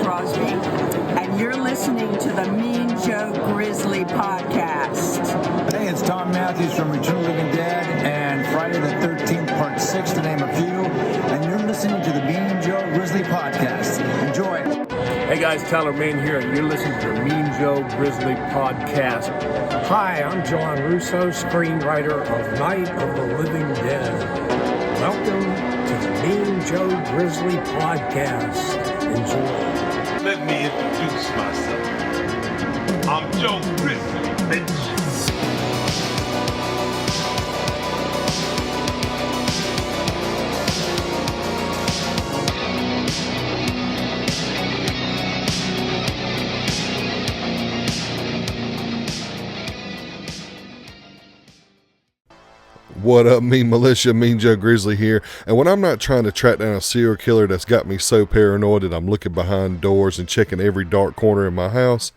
Crosby, and you're listening to the Mean Joe Grizzly podcast. Hey, it's Tom Matthews from Return of the Living Dead and Friday the 13th, Part 6, to name a few, and you're listening to the Mean Joe Grizzly podcast. Enjoy. Hey guys, Tyler Main here, and you're listening to the Mean Joe Grizzly podcast. Hi, I'm John Russo, screenwriter of Night of the Living Dead. Welcome to the Mean Joe Grizzly podcast. Enjoy. Let me introduce myself. I'm Joe Grizzly, bitch. What up, Militia, Mean Joe Grizzly here. And when I'm not trying to track down a serial killer that's got me so paranoid that I'm looking behind doors and checking every dark corner in my house,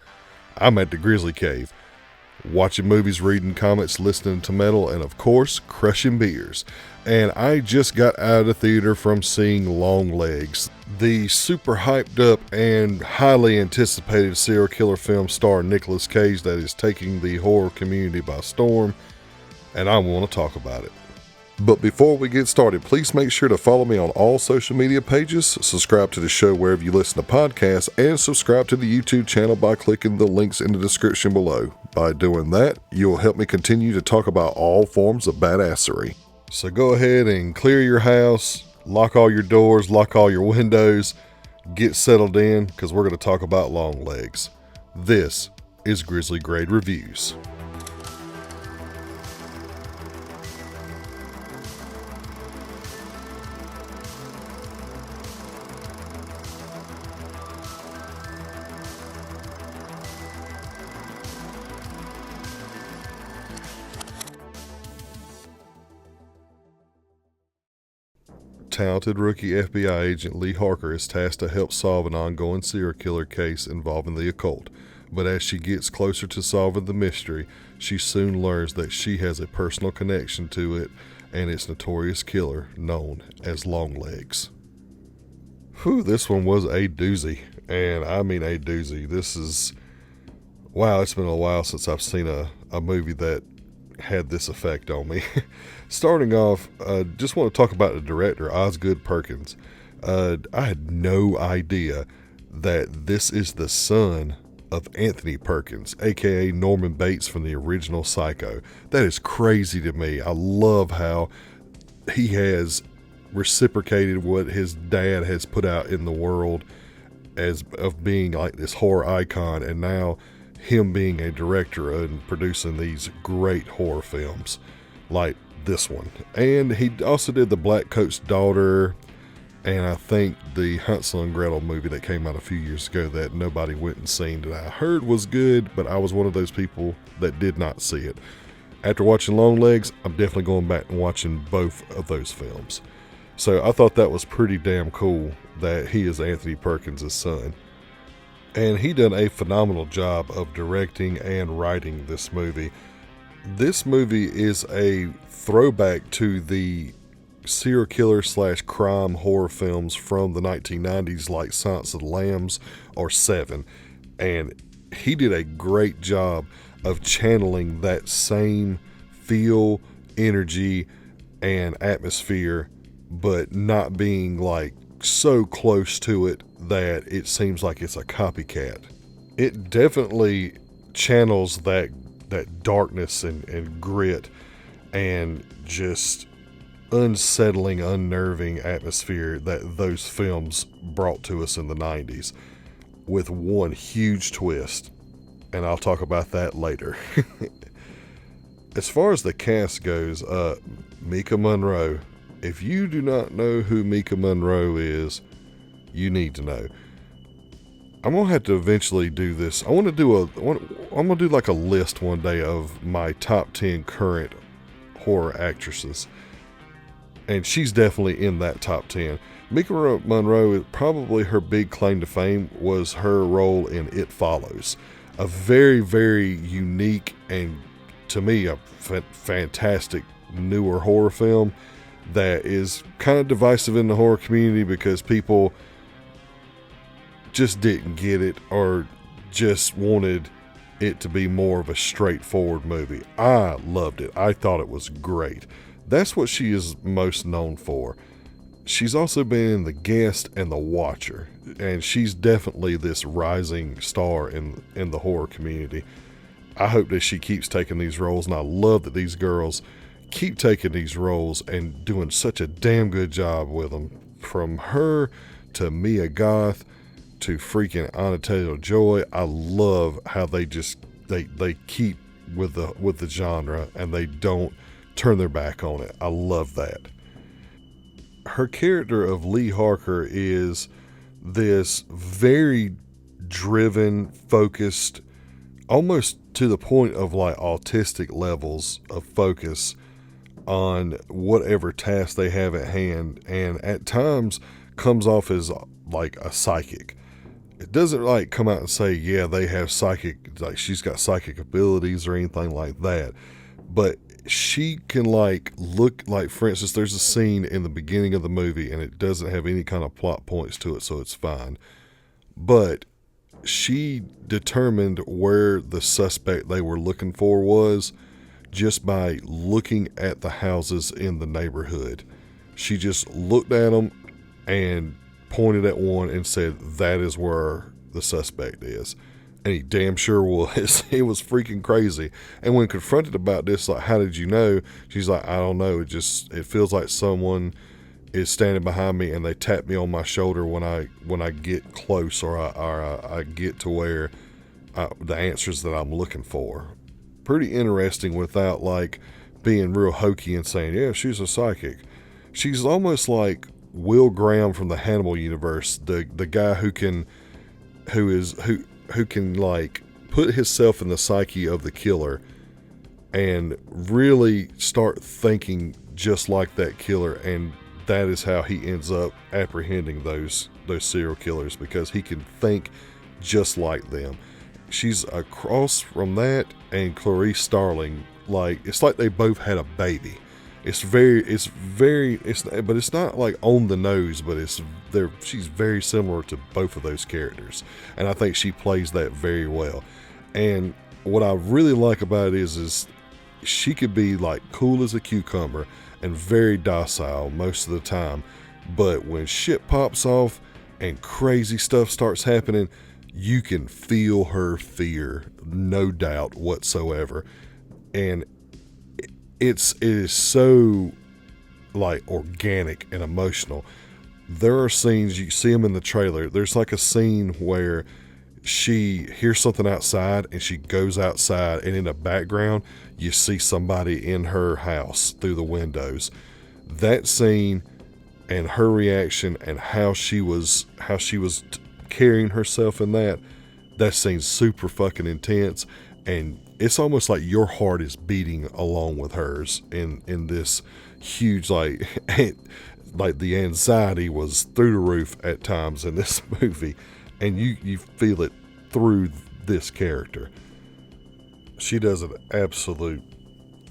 I'm at the Grizzly Cave, watching movies, reading comics, listening to metal, and of course, crushing beers. And I just got out of the theater from seeing LongLegs, the super hyped up and highly anticipated serial killer film starring Nicolas Cage that is taking the horror community by storm. And I want to talk about it. But before we get started, please make sure to follow me on all social media pages, subscribe to the show wherever you listen to podcasts, and subscribe to the YouTube channel by clicking the links in the description below. By doing that, you'll help me continue to talk about all forms of badassery. So go ahead and clear your house, lock all your doors, lock all your windows, get settled in, because we're going to talk about LongLegs. This is Grizzly Grade Reviews. Talented rookie FBI agent Lee Harker is tasked to help solve an ongoing serial killer case involving the occult. But as she gets closer to solving the mystery, she soon learns that she has a personal connection to it and its notorious killer, known as LongLegs. Whew, this one was a doozy. And I mean a doozy. This is... wow, it's been a while since I've seen a movie that had this effect on me. Starting off, just want to talk about the director, Osgood Perkins. I had no idea that this is the son of Anthony Perkins, aka Norman Bates from the original Psycho. That is crazy to me. I love how he has reciprocated what his dad has put out in the world as of being like this horror icon, and now him being a director and producing these great horror films like this one. And he also did The Black Coat's Daughter, and I think the Hansel and Gretel movie that came out a few years ago that nobody went and seen, that I heard was good, but I was one of those people that did not see it. After watching LongLegs, I'm definitely going back and watching both of those films. So I thought that was pretty damn cool that he is Anthony Perkins' son. And he done a phenomenal job of directing and writing this movie. This movie is a throwback to the serial killer / crime horror films from the 1990s like Silence of the Lambs or Seven. And he did a great job of channeling that same feel, energy, and atmosphere, but not being like so close to it that it seems like it's a copycat. It definitely channels that darkness and grit and just unsettling, unnerving atmosphere that those films brought to us in the 90s, with one huge twist, and I'll talk about that later. As far as the cast goes, Mika Monroe. If you do not know who Mika Monroe is, you need to know. I'm gonna have to eventually do this. I'm gonna do like a list one day of my top 10 current horror actresses, and she's definitely in that top 10. Mika Monroe, probably her big claim to fame was her role in It Follows, a very, very unique and, to me, a fantastic newer horror film that is kind of divisive in the horror community because people just didn't get it or just wanted it to be more of a straightforward movie. I loved it. I thought it was great. That's what she is most known for. She's also been in The Guest and The Watcher, and she's definitely this rising star in the horror community. I hope that she keeps taking these roles, and I love that these girls keep taking these roles and doing such a damn good job with them. From her to Mia Goth to freaking Anya Taylor-Joy, I love how they just they keep with the genre and they don't turn their back on it. I love that. Her character of Lee Harker is this very driven, focused, almost to the point of like autistic levels of focus on whatever task they have at hand, and at times comes off as like a psychic. It doesn't like come out and say, yeah, they have psychic, like she's got psychic abilities or anything like that, but she can like look like, for instance, there's a scene in the beginning of the movie and it doesn't have any kind of plot points to it, so it's fine, but she determined where the suspect they were looking for was just by looking at the houses in the neighborhood. She just looked at them and pointed at one and said, that is where the suspect is. And he damn sure was. It was freaking crazy. And when confronted about this, like, how did you know? She's like, I don't know. It feels like someone is standing behind me and they tap me on my shoulder when I get close or I get to where the answers that I'm looking for. Pretty interesting without like being real hokey and saying, yeah, she's a psychic. She's almost like Will Graham from the Hannibal universe, the guy who can like put himself in the psyche of the killer and really start thinking just like that killer, and that is how he ends up apprehending those serial killers, because he can think just like them. She's a cross from that and Clarice Starling. Like, it's like they both had a baby. But it's not like on the nose, but she's very similar to both of those characters. And I think she plays that very well. And what I really like about it is she could be like cool as a cucumber and very docile most of the time. But when shit pops off and crazy stuff starts happening, you can feel her fear, no doubt whatsoever. And it is so like organic and emotional. There are scenes, you see them in the trailer. There's like a scene where she hears something outside and she goes outside, and in the background you see somebody in her house through the windows. That scene and her reaction and how she was carrying herself in that scene's super fucking intense, and it's almost like your heart is beating along with hers in this huge, like like the anxiety was through the roof at times in this movie, and you feel it through this character. She does an absolute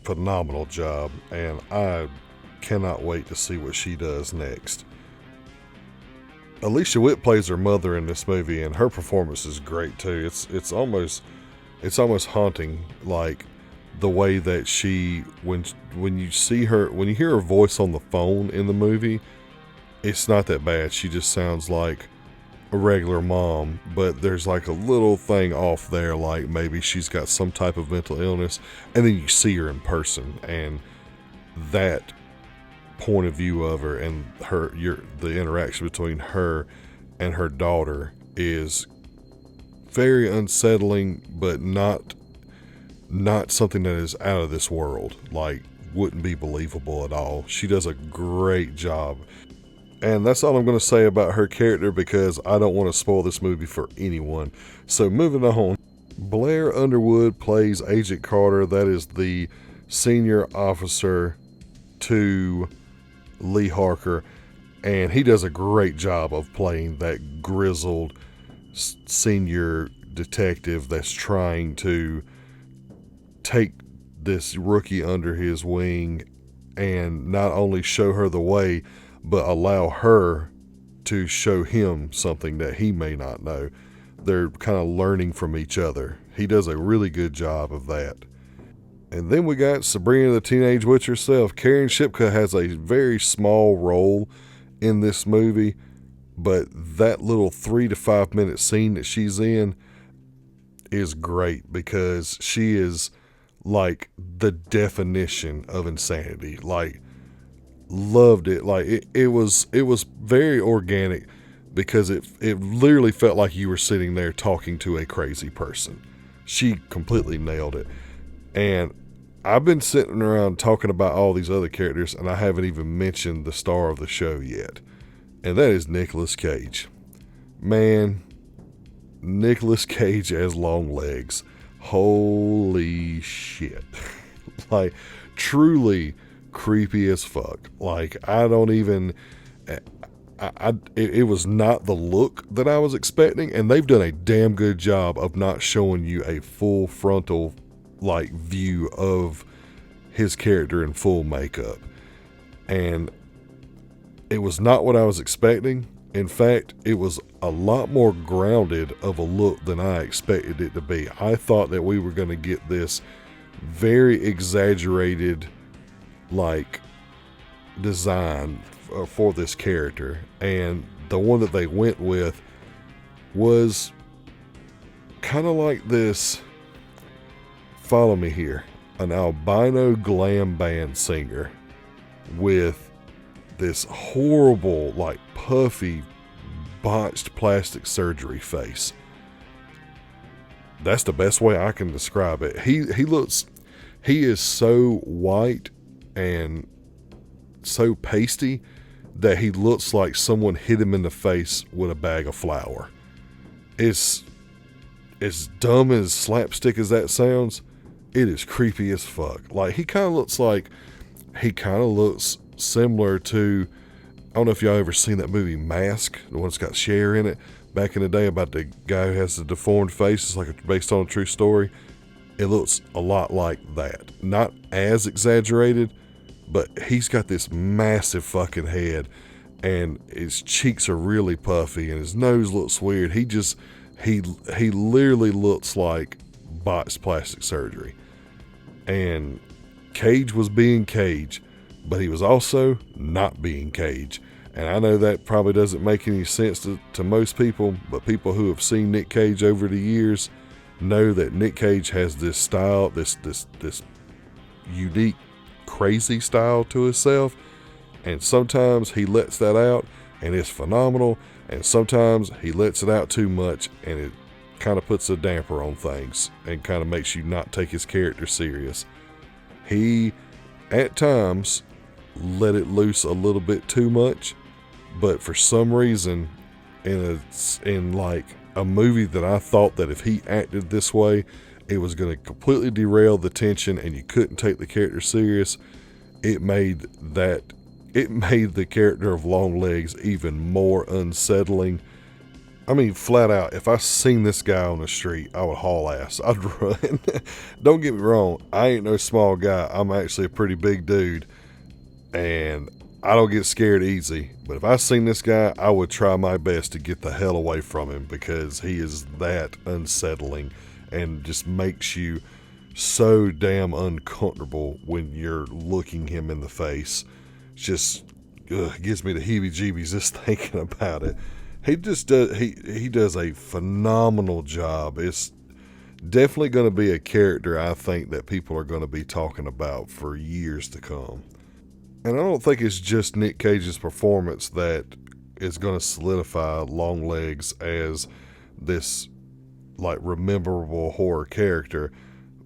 phenomenal job, and I cannot wait to see what she does next. Alicia Witt plays her mother in this movie, and her performance is great too. It's almost haunting, like the way that she, when you see her, when you hear her voice on the phone in the movie, it's not that bad. She just sounds like a regular mom, but there's like a little thing off there, like maybe she's got some type of mental illness, and then you see her in person, and that point of view of her and the interaction between her and her daughter is very unsettling, but not something that is out of this world, like wouldn't be believable at all. She does a great job. And that's all I'm going to say about her character, because I don't want to spoil this movie for anyone. So moving on, Blair Underwood plays Agent Carter. That is the senior officer to Lee Harker, and he does a great job of playing that grizzled senior detective that's trying to take this rookie under his wing and not only show her the way, but allow her to show him something that he may not know. They're kind of learning from each other. He does a really good job of that. And then we got Sabrina the Teenage Witch herself. Karen Shipka has a very small role in this movie, but that little 3 to 5 minute scene that she's in is great because she is like the definition of insanity. Like, loved it. Like it was very organic because it literally felt like you were sitting there talking to a crazy person. She completely nailed it. And I've been sitting around talking about all these other characters, and I haven't even mentioned the star of the show yet, and that is Nicolas Cage. Man, Nicolas Cage as LongLegs. Holy shit. Like, truly creepy as fuck. Like, I don't even... It was not the look that I was expecting, and they've done a damn good job of not showing you a full frontal like view of his character in full makeup. And it was not what I was expecting. In fact, it was a lot more grounded of a look than I expected it to be. I thought that we were going to get this very exaggerated like design for this character, and the one that they went with was kind of like this, follow me here, an albino glam band singer with this horrible like puffy botched plastic surgery face. That's the best way I can describe it. He is so white and so pasty that he looks like someone hit him in the face with a bag of flour. It's as dumb as slapstick as that sounds. It is creepy as fuck. Like, he kind of looks similar to, I don't know if y'all ever seen that movie Mask, the one that's got Cher in it, back in the day, about the guy who has the deformed face. It's like based on a true story. It looks a lot like that. Not as exaggerated, but he's got this massive fucking head, and his cheeks are really puffy, and his nose looks weird. He literally looks like botched plastic surgery. And Cage was being Cage, but he was also not being Cage. And I know that probably doesn't make any sense to most people, but people who have seen Nick Cage over the years know that Nick Cage has this style, this unique, crazy style to himself, and sometimes he lets that out and it's phenomenal, and sometimes he lets it out too much and it kind of puts a damper on things and kind of makes you not take his character serious. He at times let it loose a little bit too much, but for some reason in like a movie that I thought that if he acted this way, it was going to completely derail the tension and you couldn't take the character serious. It made the character of LongLegs even more unsettling. I mean, flat out, if I seen this guy on the street, I would haul ass. I'd run. Don't get me wrong, I ain't no small guy. I'm actually a pretty big dude, and I don't get scared easy. But if I seen this guy, I would try my best to get the hell away from him, because he is that unsettling and just makes you so damn uncomfortable when you're looking him in the face. Just gives me the heebie-jeebies just thinking about it. He just does. He does a phenomenal job. It's definitely going to be a character I think that people are going to be talking about for years to come. And I don't think it's just Nick Cage's performance that is going to solidify LongLegs as this like rememberable horror character,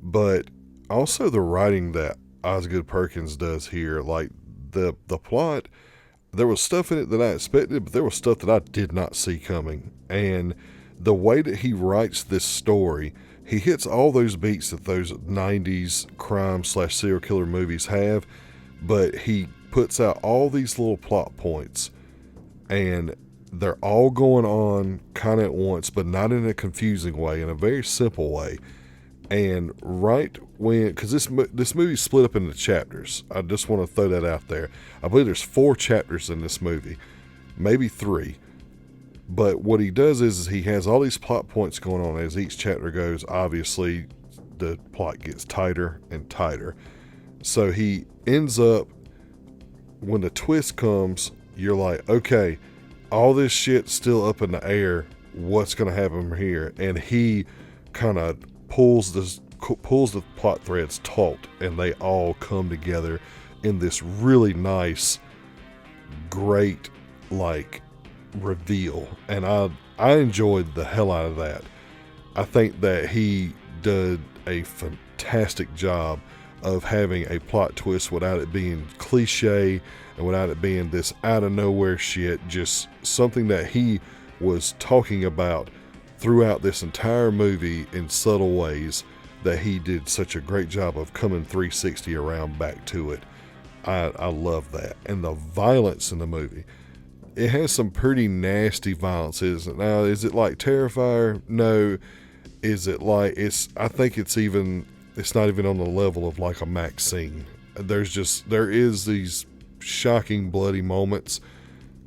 but also the writing that Osgood Perkins does here. Like the plot, there was stuff in it that I expected, but there was stuff that I did not see coming. And the way that he writes this story, he hits all those beats that those 90s crime/serial killer movies have, but he puts out all these little plot points, and they're all going on kind of at once, but not in a confusing way, in a very simple way. And right when, because this movie's split up into chapters, I just want to throw that out there. I believe there's 4 chapters in this movie, maybe 3. But what he does is he has all these plot points going on. As each chapter goes, obviously the plot gets tighter and tighter. So he ends up, when the twist comes, you're like, okay, all this shit's still up in the air. What's going to happen from here? And he kind of pulls the plot threads taut, and they all come together in this really nice, great, like, reveal. And I enjoyed the hell out of that. I think that he did a fantastic job of having a plot twist without it being cliche and without it being this out of nowhere shit. Just something that he was talking about throughout this entire movie in subtle ways, that he did such a great job of coming 360 around back to it. I love that. And the violence in the movie, it has some pretty nasty violence. Now, is it like Terrifier? No. Is it like, I think it's not even on the level of like a Maxine. There is these shocking bloody moments,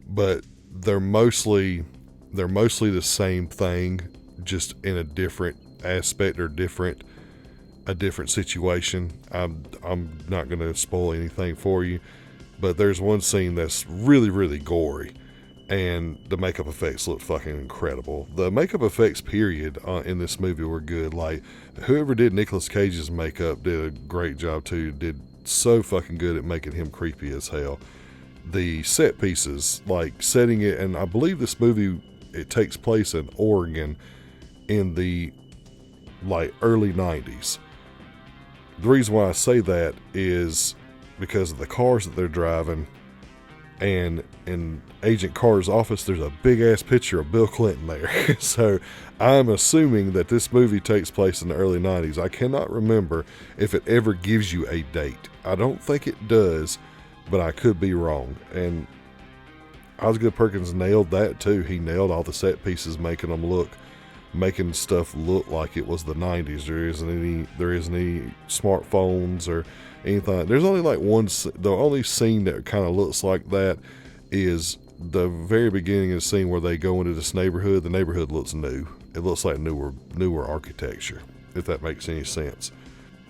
but they're mostly the same thing, just in a different aspect or a different situation. I'm not going to spoil anything for you, but there's one scene that's really, really gory, and the makeup effects look fucking incredible. The makeup effects period in this movie were good. Like, whoever did Nicolas Cage's makeup did a great job too. Did so fucking good at making him creepy as hell. The set pieces, like setting it, and I believe this movie, it takes place in Oregon in the like early 90s. The reason why I say that is because of the cars that they're driving, and in Agent Carter's office there's a big ass picture of Bill Clinton there. So I'm assuming that this movie takes place in the early 90s. I cannot remember if it ever gives you a date. I don't think it does, but I could be wrong. And Osgood Perkins nailed that too. He nailed all the set pieces, making stuff look like it was the 90s. There isn't any smartphones or anything. There's only like the only scene that kind of looks like that is the very beginning of the scene where they go into this neighborhood. The neighborhood looks new. It looks like newer architecture, if that makes any sense.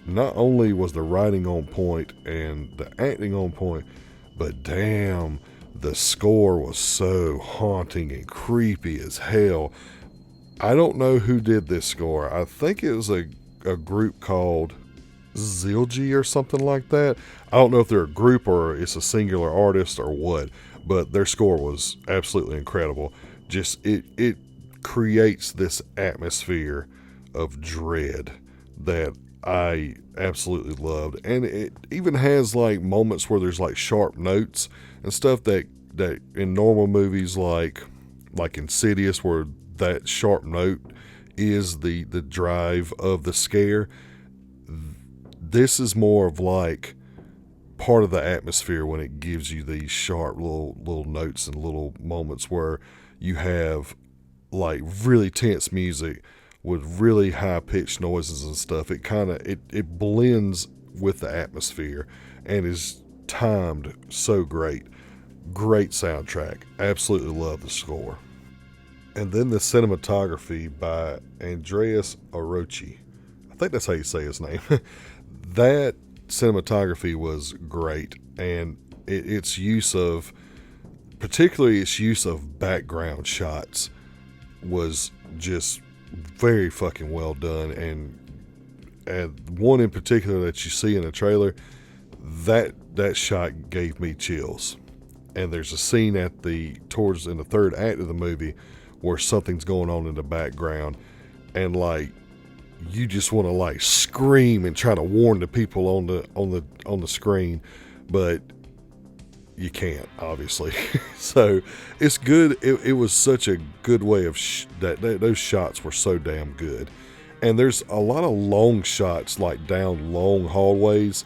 Not only was the writing on point and the acting on point, but damn, the score was so haunting and creepy as hell. I don't know who did this score. I think it was a group called Zildjian or something like that. I don't know if they're a group or it's a singular artist or what, but their score was absolutely incredible. Just it creates this atmosphere of dread that I absolutely loved. And it even has like moments where there's like sharp notes and stuff that in normal movies like Insidious, where that sharp note is the drive of the scare. This is more of like part of the atmosphere when it gives you these sharp little notes and little moments where you have like really tense music with really high pitched noises and stuff. It kind of it blends with the atmosphere and is timed so great. Great soundtrack. Absolutely love the score. And then the cinematography by Andreas Orochi. I think that's how you say his name. That cinematography was great, and particularly its use of background shots was just very fucking well done. And one in particular that you see in the trailer, that shot gave me chills. And there's a scene in the third act of the movie where something's going on in the background, and like you just want to like scream and try to warn the people on the screen, but you can't, obviously. So it's good. It was such a good way of those shots were so damn good. And there's a lot of long shots, like down long hallways,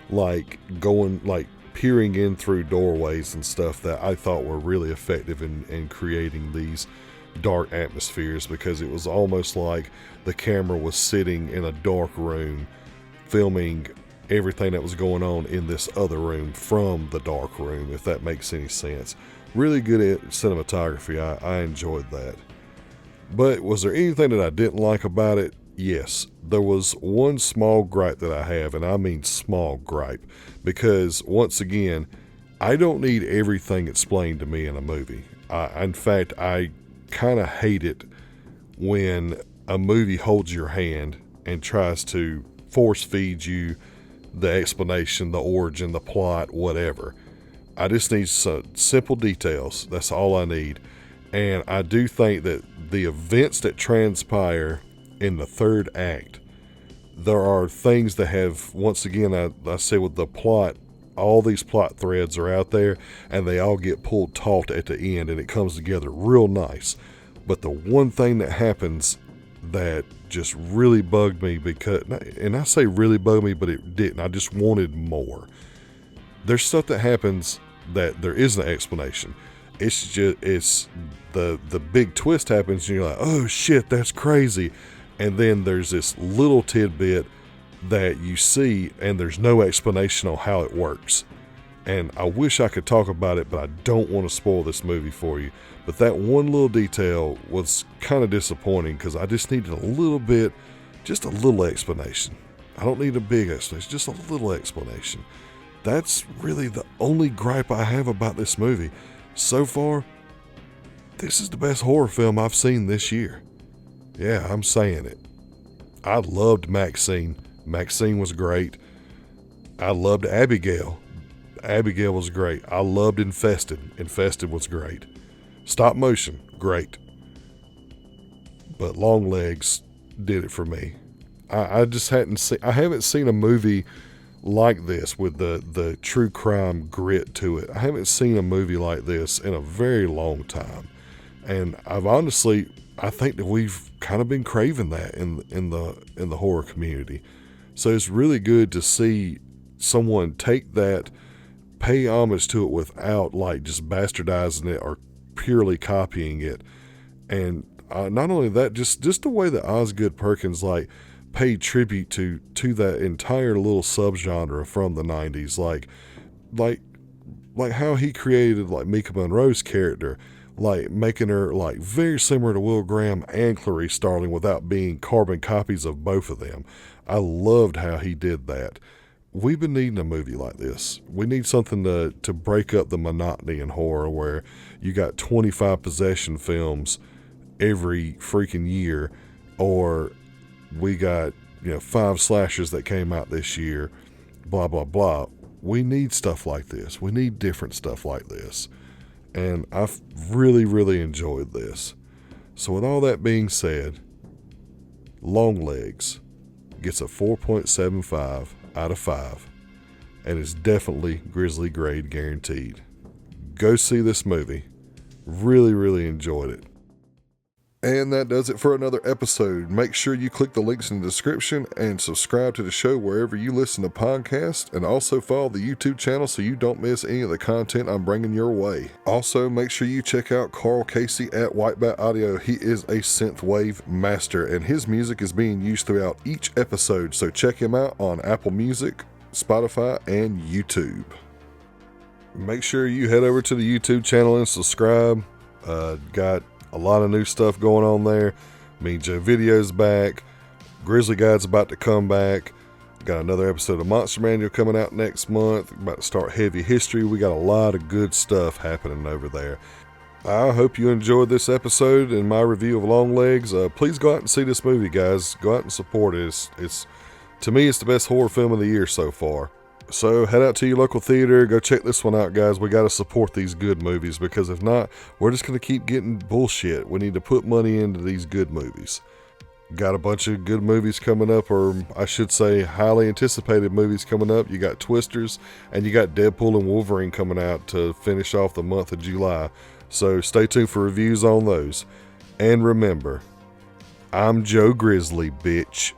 like going like peering in through doorways and stuff, that I thought were really effective in creating these dark atmospheres, because it was almost like the camera was sitting in a dark room filming everything that was going on in this other room from the dark room, if that makes any sense. Really good at cinematography. I enjoyed that. But was there anything that I didn't like about it? Yes. There was one small gripe that I have, and I mean small gripe, because once again, I don't need everything explained to me in a movie. In fact, I kind of hate it when a movie holds your hand and tries to force feed you the explanation, the origin, the plot, whatever. I just need some simple details. That's all I need. And I do think that the events that transpire in the third act, there are things that have, once again, I say with the plot, all these plot threads are out there and they all get pulled taut at the end and it comes together real nice. But the one thing that happens that just really bugged me, because, and I say really bugged me, but it didn't. I just wanted more. There's stuff that happens that there isn't an explanation. It's the big twist happens and you're like, oh shit, that's crazy. And then there's this little tidbit that you see and there's no explanation on how it works. And I wish I could talk about it, but I don't want to spoil this movie for you. But that one little detail was kind of disappointing because I just needed a little bit, just a little explanation. I don't need a big explanation, just a little explanation. That's really the only gripe I have about this movie. So far, this is the best horror film I've seen this year. Yeah, I'm saying it. I loved Maxine. Maxine was great. I loved Abigail. Abigail was great. I loved Infested. Infested was great. Stop motion, great. But LongLegs did it for me. I just haven't seen a movie like this with the true crime grit to it. I haven't seen a movie like this in a very long time. And I think that we've kind of been craving that in the horror community. So it's really good to see someone take that, pay homage to it without like just bastardizing it or purely copying it. And not only that, just the way that Osgood Perkins like paid tribute to that entire little subgenre from the 90s, like how he created like Mika Monroe's character, like making her like very similar to Will Graham and Clarice Starling without being carbon copies of both of them. I loved how he did that. We've been needing a movie like this. We need something to break up the monotony in horror where you got 25 possession films every freaking year, or we got 5 slashers that came out this year, blah blah blah. We need stuff like this. We need different stuff like this. And I've really enjoyed this. So with all that being said, LongLegs gets a 4.75 out of 5 and is definitely Grizzly grade guaranteed. Go see this movie. Really enjoyed it. And that does it for another episode. Make sure you click the links in the description and subscribe to the show wherever you listen to podcasts, and also follow the YouTube channel so you don't miss any of the content I'm bringing your way. Also, make sure you check out Carl Casey at Whitebat Audio. He is a synthwave master, and his music is being used throughout each episode, so check him out on Apple Music, Spotify, and YouTube. Make sure you head over to the YouTube channel and subscribe. Got a lot of new stuff going on there. Mean Joe videos back. Grizzly Guide's about to come back. Got another episode of Monster Manual coming out next month. About to start Heavy History. We got a lot of good stuff happening over there. I hope you enjoyed this episode and my review of LongLegs. Please go out and see this movie, guys. Go out and support it. It's to me, it's the best horror film of the year so far. So head out to your local theater, go check this one out, guys. We got to support these good movies, because if not, we're just going to keep getting bullshit. We need to put money into these good movies. Got a bunch of good movies coming up, or I should say highly anticipated movies coming up. You got Twisters, and you got Deadpool and Wolverine coming out to finish off the month of July. So stay tuned for reviews on those. And remember, I'm Joe Grizzly, bitch.